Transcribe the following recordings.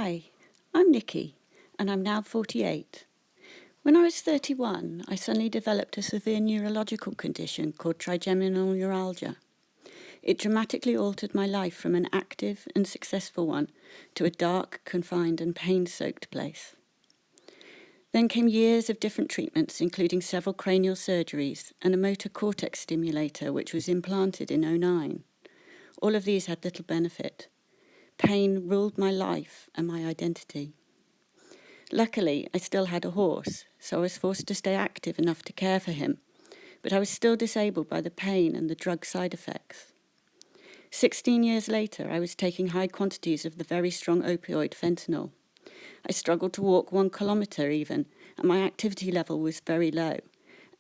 Hi, I'm Niki, and I'm now 48. When I was 31, I suddenly developed a severe neurological condition called trigeminal neuralgia. It dramatically altered my life from an active and successful one to a dark, confined and pain-soaked place. Then came years of different treatments, including several cranial surgeries and a motor cortex stimulator which was implanted in '09. All of these had little benefit. Pain ruled my life and my identity. Luckily, I still had a horse, so I was forced to stay active enough to care for him, but I was still disabled by the pain and the drug side effects. 16 years later, I was taking high quantities of the very strong opioid fentanyl. I struggled to walk 1 kilometre even, and my activity level was very low,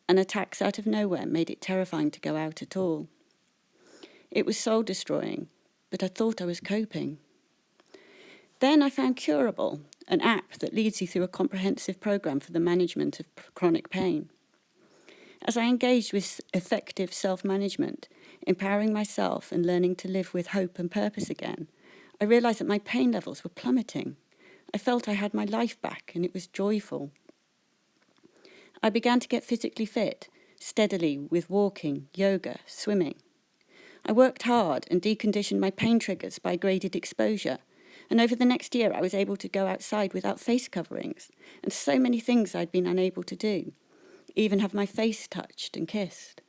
and attacks out of nowhere made it terrifying to go out at all. It was soul-destroying, but I thought I was coping. Then I found Curable, an app that leads you through a comprehensive program for the management of chronic pain. As I engaged with effective self-management, empowering myself and learning to live with hope and purpose again, I realised that my pain levels were plummeting. I felt I had my life back and it was joyful. I began to get physically fit, steadily with walking, yoga, swimming. I worked hard and deconditioned my pain triggers by graded exposure, and over the next year I was able to go outside without face coverings, and so many things I'd been unable to do, even have my face touched and kissed.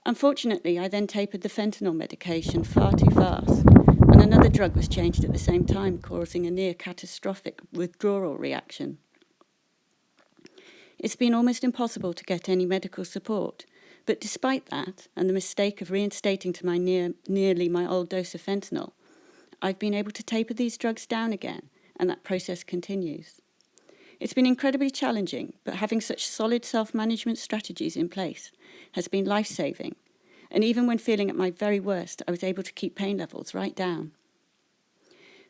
Unfortunately, I then tapered the fentanyl medication far too fast, and another drug was changed at the same time, causing a near-catastrophic withdrawal reaction. It's been almost impossible to get any medical support, but despite that, and the mistake of reinstating to my nearly my old dose of fentanyl, I've been able to taper these drugs down again, and that process continues. It's been incredibly challenging, but having such solid self-management strategies in place has been life-saving, and even when feeling at my very worst, I was able to keep pain levels right down.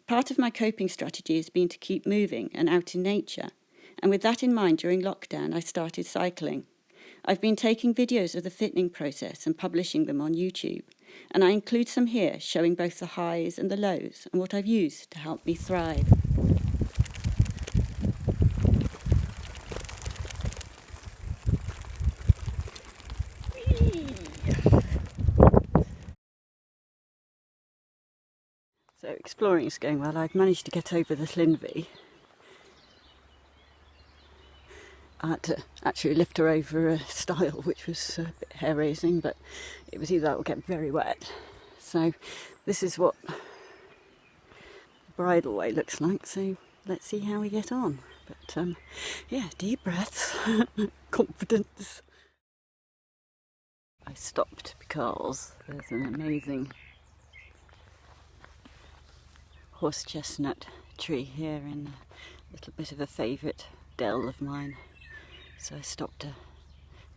Part of my coping strategy has been to keep moving and out in nature, and with that in mind, during lockdown, I started cycling. I've been taking videos of the fitting process and publishing them on YouTube, and I include some here showing both the highs and the lows and what I've used to help me thrive. So exploring is going well. I've managed to get over the Llinvi. I had to actually lift her over a stile, which was a bit hair-raising, but it was either that or get very wet. So this is what the bridle way looks like, so let's see how we get on. But yeah, deep breaths, confidence. I stopped because there's an amazing horse chestnut tree here in a little bit of a favourite dell of mine. So I stopped to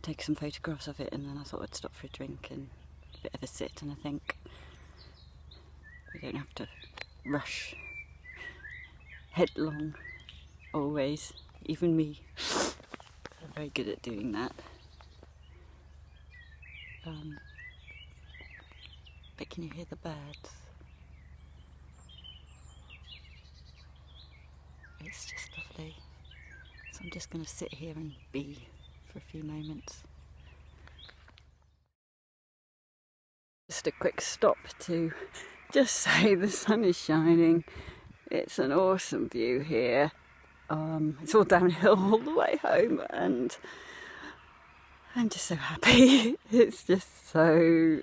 take some photographs of it, and then I thought I'd stop for a drink and a bit of a sit, and I think we don't have to rush headlong always, even me. I'm very good at doing that. But can you hear the birds? It's just lovely. So I'm just going to sit here and be for a few moments. Just a quick stop to just say the sun is shining. It's an awesome view here. It's all downhill all the way home, and I'm just so happy. It's just so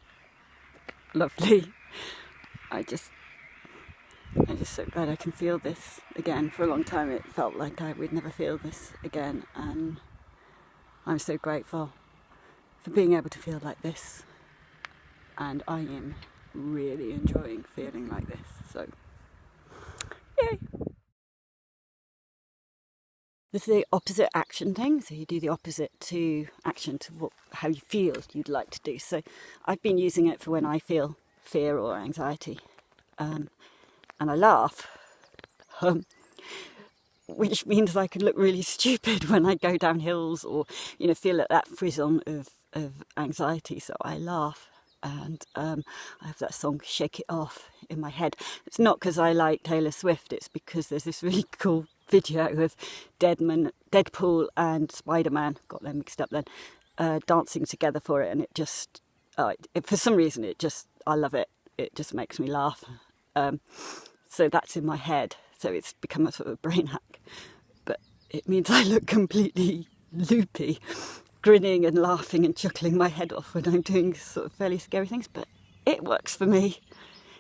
lovely. I'm just so glad I can feel this again. For a long time it felt like I would never feel this again, and I'm so grateful for being able to feel like this, and I am really enjoying feeling like this, so yay! This is the opposite action thing, so you do the opposite to action to how you feel you'd like to do. So I've been using it for when I feel fear or anxiety, and I laugh, which means I can look really stupid when I go down hills or, feel that frisson of anxiety. So I laugh, and I have that song Shake It Off in my head. It's not because I like Taylor Swift, it's because there's this really cool video of Deadpool and Spider-Man, got them mixed up then, dancing together for it, and it just, for some reason, I love it. It just makes me laugh. So that's in my head, so it's become a sort of brain hack. But it means I look completely loopy, grinning and laughing and chuckling my head off when I'm doing sort of fairly scary things, but it works for me.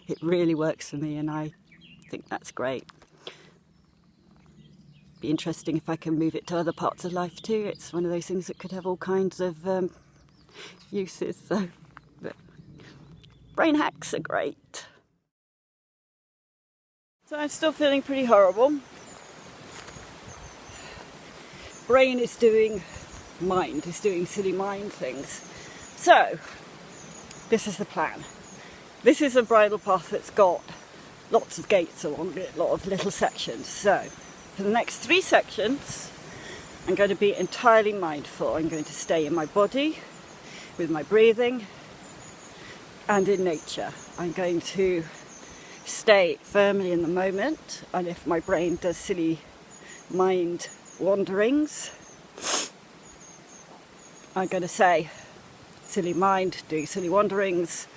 It really works for me, and I think that's great. Be interesting if I can move it to other parts of life too. It's one of those things that could have all kinds of uses. So, but brain hacks are great. So I'm still feeling pretty horrible. Brain is doing silly mind things. So, this is the plan. This is a bridle path that's got lots of gates along it, a lot of little sections. So, for the next 3 sections, I'm going to be entirely mindful. I'm going to stay in my body, with my breathing, and in nature. I'm going to stay firmly in the moment, and if my brain does silly mind wanderings, I'm going to say, silly mind, do silly wanderings,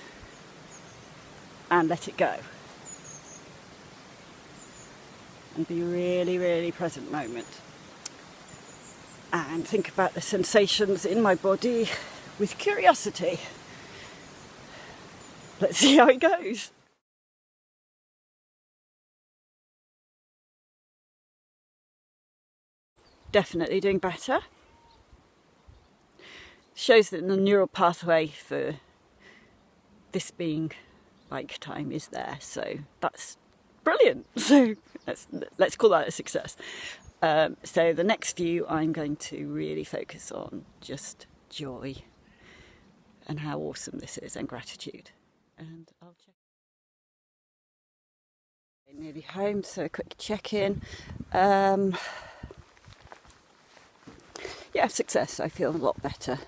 and let it go. And be really, really present moment. And think about the sensations in my body with curiosity. Let's see how it goes. Definitely doing better. Shows that the neural pathway for this being bike time is there, so that's brilliant. So let's call that a success. So the next few I'm going to really focus on just joy and how awesome this is, and gratitude. And I'll check. Nearly home, so a quick check-in. Yeah, success. I feel a lot better.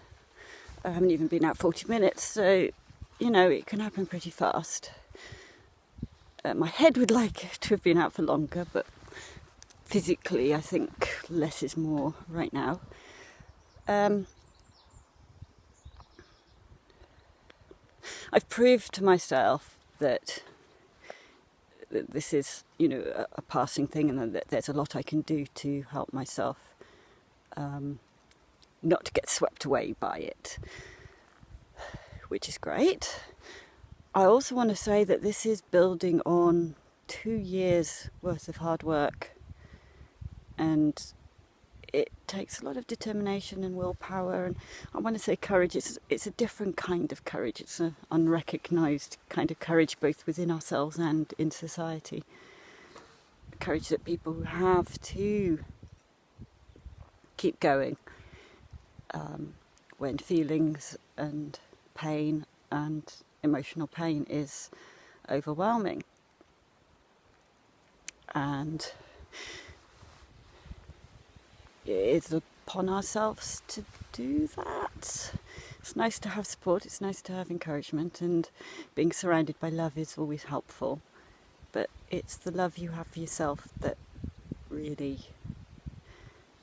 I haven't even been out 40 minutes, so, you know, it can happen pretty fast. My head would like to have been out for longer, but physically I think less is more right now. I've proved to myself that this is, you know, a passing thing, and that there's a lot I can do to help myself not to get swept away by it, which is great. I also want to say that this is building on 2 years worth of hard work, and it takes a lot of determination and willpower, and I want to say courage. It's a different kind of courage. It's an unrecognised kind of courage, both within ourselves and in society. Courage that people have to keep going when feelings and pain and emotional pain is overwhelming. And it is upon ourselves to do that. It's nice to have support, it's nice to have encouragement, and being surrounded by love is always helpful. But it's the love you have for yourself that really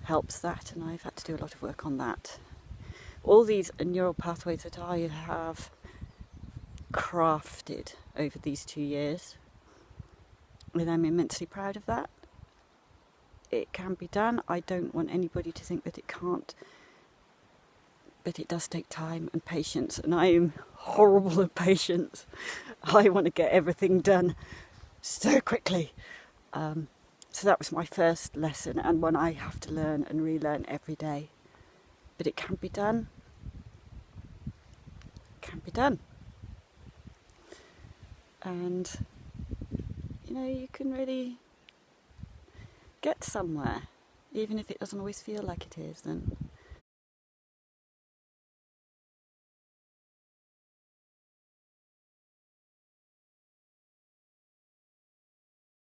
helps that, and I've had to do a lot of work on that. All these neural pathways that I have crafted over these 2 years, and I'm immensely proud of that. It can be done. I don't want anybody to think that it can't, but it does take time and patience, and I am horrible at patience. I want to get everything done so quickly. So that was my first lesson, and one I have to learn and relearn every day. But it can be done. It can be done. And, you know, you can really get somewhere, even if it doesn't always feel like it is. And